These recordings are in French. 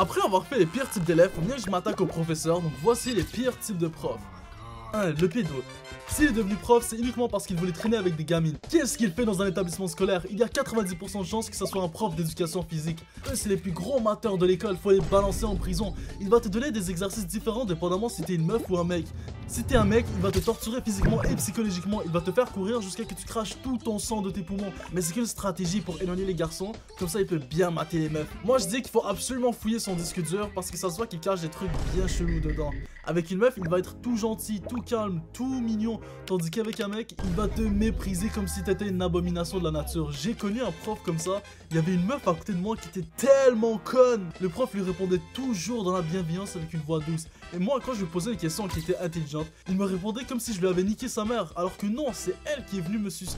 Après avoir fait les pires types d'élèves, faut bien que je m'attaque aux professeurs, donc voici les pires types de profs. 1. Le pédo. S'il est devenu prof, c'est uniquement parce qu'il voulait traîner avec des gamines. Qu'est-ce qu'il fait dans un établissement scolaire? Il y a 90% de chances que ce soit un prof d'éducation physique. Eux, c'est les plus gros mateurs de l'école, faut les balancer en prison. Il va te donner des exercices différents dépendamment si t'es une meuf ou un mec. Si t'es un mec, il va te torturer physiquement et psychologiquement. Il va te faire courir jusqu'à que tu craches tout ton sang de tes poumons. Mais c'est qu'une stratégie pour éloigner les garçons, comme ça il peut bien mater les meufs. Moi je dis qu'il faut absolument fouiller son disque dur parce que ça se voit qu'il cache des trucs bien chelous dedans. Avec une meuf, il va être tout gentil, tout calme, tout mignon. Tandis qu'avec un mec, il va te mépriser comme si t'étais une abomination de la nature. J'ai connu un prof comme ça. Il y avait une meuf à côté de moi qui était tellement conne. Le prof lui répondait toujours dans la bienveillance avec une voix douce. Et moi, quand je lui posais une question qui était intelligente, il me répondait comme si je lui avais niqué sa mère. Alors que non, c'est elle qui est venue me sucer.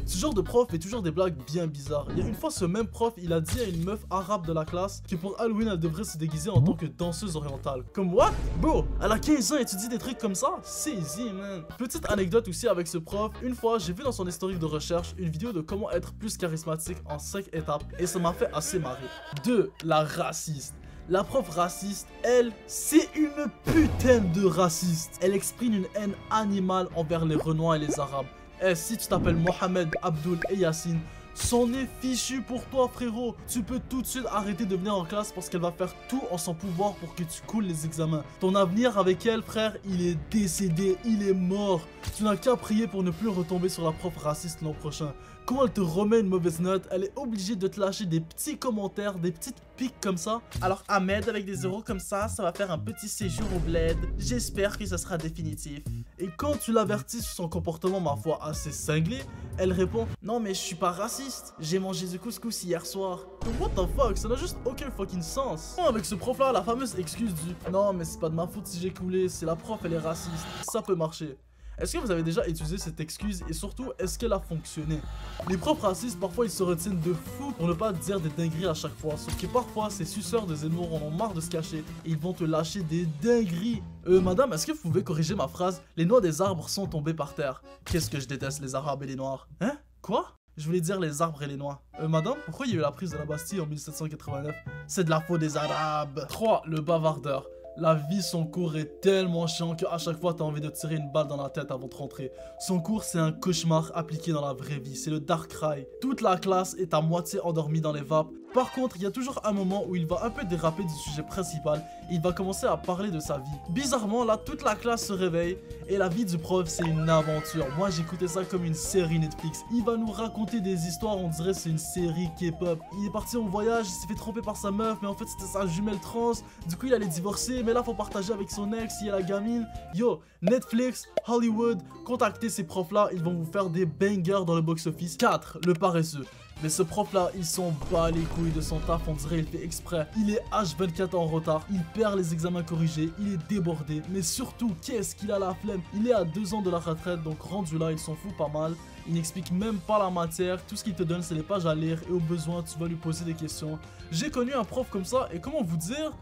Ce genre de prof fait toujours des blagues bien bizarres. Il y a une fois, ce même prof, il a dit à une meuf arabe de la classe que pour Halloween, elle devrait se déguiser en tant que danseuse orientale. Comme what? Bro, elle a 15 ans et tu dis des trucs comme ça? C'est easy, man. Petite anecdote aussi avec ce prof. Une fois, j'ai vu dans son historique de recherche une vidéo de comment être plus charismatique en 5 étapes et ça m'a fait assez marrer. 2. La raciste. La prof raciste, elle, c'est une putain de raciste. Elle exprime une haine animale envers les Renois et les Arabes. Eh, si tu t'appelles Mohamed, Abdul et Yassine, c'en est fichu pour toi, frérot. Tu peux tout de suite arrêter de venir en classe parce qu'elle va faire tout en son pouvoir pour que tu coules les examens. Ton avenir avec elle, frère, il est décédé, il est mort. Tu n'as qu'à prier pour ne plus retomber sur la prof raciste l'an prochain. Quand elle te remet une mauvaise note, elle est obligée de te lâcher des petits commentaires, des petites piques comme ça. Alors Ahmed, avec des euros comme ça va faire un petit séjour au bled. J'espère que ça sera définitif. Et quand tu l'avertis sur son comportement, ma foi, assez cinglé, elle répond « Non mais je suis pas raciste, j'ai mangé du couscous hier soir. » What the fuck, ça n'a juste aucun fucking sens. Avec ce prof là, la fameuse excuse du « Non mais c'est pas de ma faute si j'ai coulé, c'est la prof, elle est raciste. » Ça peut marcher. Est-ce que vous avez déjà utilisé cette excuse et surtout, est-ce qu'elle a fonctionné? Les profs racistes, parfois, ils se retiennent de fou pour ne pas dire des dingueries à chaque fois. Sauf que parfois, ces suceurs de Zemmour en ont marre de se cacher et ils vont te lâcher des dingueries. Madame, est-ce que vous pouvez corriger ma phrase? Les noix des arbres sont tombées par terre. Qu'est-ce que je déteste les arabes et les noirs? Hein? Quoi? Je voulais dire les arbres et les noix. Madame, pourquoi il y a eu la prise de la Bastille en 1789? C'est de la faute des arabes. 3. Le bavardeur. La vie, son cours est tellement chiant qu'à chaque fois t'as envie de tirer une balle dans la tête avant de rentrer. Son cours, c'est un cauchemar appliqué dans la vraie vie, c'est le dark ride. Toute la classe est à moitié endormie dans les vapes. Par contre, il y a toujours un moment où il va un peu déraper du sujet principal et il va commencer à parler de sa vie. Bizarrement, là, toute la classe se réveille et la vie du prof, c'est une aventure. Moi, j'écoutais ça comme une série Netflix. Il va nous raconter des histoires, on dirait c'est une série K-pop. Il est parti en voyage, il s'est fait tromper par sa meuf, mais en fait, c'était sa jumelle trans. Du coup, il allait divorcer, mais là, faut partager avec son ex, il y a la gamine. Yo, Netflix, Hollywood, contactez ces profs-là, ils vont vous faire des bangers dans le box-office. 4. Le paresseux. Mais ce prof là, il s'en bat les couilles de son taf, on dirait il fait exprès. Il est H24 en retard, il perd les examens corrigés, il est débordé. Mais surtout, qu'est-ce qu'il a la flemme? Il est à 2 ans de la retraite, donc rendu là, il s'en fout pas mal. Il n'explique même pas la matière, tout ce qu'il te donne c'est les pages à lire et au besoin tu vas lui poser des questions. J'ai connu un prof comme ça et comment vous dire?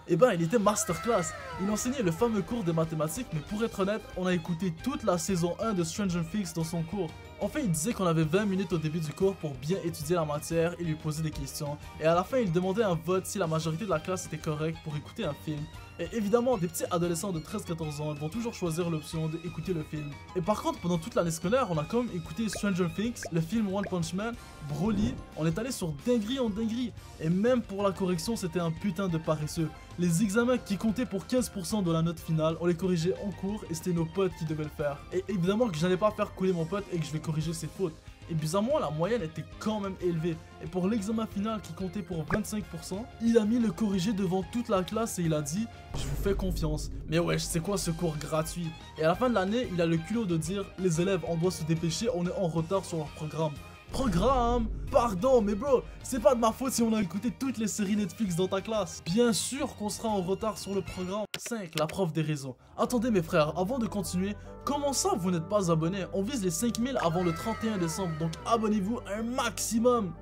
Eh ben, il était masterclass. Il enseignait le fameux cours de mathématiques, mais pour être honnête, on a écouté toute la saison 1 de Stranger Things dans son cours. En fait, il disait qu'on avait 20 minutes au début du cours pour bien étudier la matière et lui poser des questions. Et à la fin, il demandait un vote si la majorité de la classe était correcte pour écouter un film. Et évidemment, des petits adolescents de 13-14 ans vont toujours choisir l'option d'écouter le film. Et par contre, pendant toute l'année scolaire, on a quand même écouté Stranger Things, le film One Punch Man, Broly. On est allé sur dinguerie en dinguerie. Et même pour la correction, c'était un putain de paresseux. Les examens qui comptaient pour 15% de la note finale, on les corrigeait en cours et c'était nos potes qui devaient le faire. Et évidemment que j'allais pas faire couler mon pote et que je vais corriger ses fautes. Et bizarrement, la moyenne était quand même élevée. Et pour l'examen final qui comptait pour 25%, il a mis le corrigé devant toute la classe et il a dit « Je vous fais confiance ». Mais ouais, c'est quoi ce cours gratuit? Et à la fin de l'année, il a le culot de dire « Les élèves, on doit se dépêcher, on est en retard sur leur programme ». Programme? Pardon, mais bro, c'est pas de ma faute si on a écouté toutes les séries Netflix dans ta classe. Bien sûr qu'on sera en retard sur le programme. 5. La prof des réseaux. Attendez mes frères, avant de continuer, comment ça vous n'êtes pas abonnés? On vise les 5000 avant le 31 décembre, donc abonnez-vous un maximum.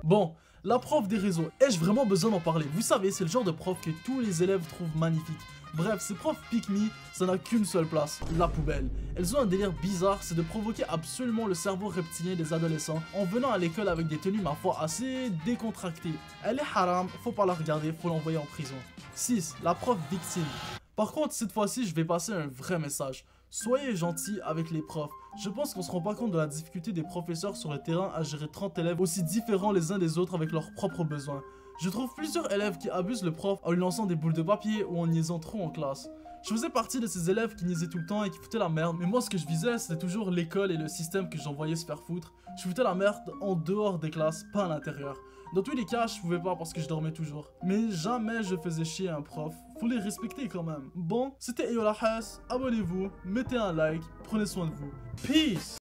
Bon, La prof des réseaux, ai-je vraiment besoin d'en parler? Vous savez, c'est le genre de prof que tous les élèves trouvent magnifique. Bref, ces profs pick me, ça n'a qu'une seule place, la poubelle. Elles ont un délire bizarre, c'est de provoquer absolument le cerveau reptilien des adolescents en venant à l'école avec des tenues ma foi assez décontractées. Elle est haram, faut pas la regarder, faut l'envoyer en prison. 6. La prof victime. Par contre, cette fois-ci, je vais passer un vrai message. Soyez gentils avec les profs. Je pense qu'on se rend pas compte de la difficulté des professeurs sur le terrain à gérer 30 élèves aussi différents les uns des autres avec leurs propres besoins. Je trouve plusieurs élèves qui abusent le prof en lui lançant des boules de papier ou en niaisant trop en classe. Je faisais partie de ces élèves qui niaisaient tout le temps et qui foutaient la merde, mais moi ce que je visais c'était toujours l'école et le système que j'envoyais se faire foutre. Je foutais la merde en dehors des classes, pas à l'intérieur. Dans tous les cas, je pouvais pas parce que je dormais toujours. Mais jamais je faisais chier un prof, faut les respecter quand même. Bon, c'était Eyo la Hass, abonnez-vous, mettez un like, prenez soin de vous. Peace!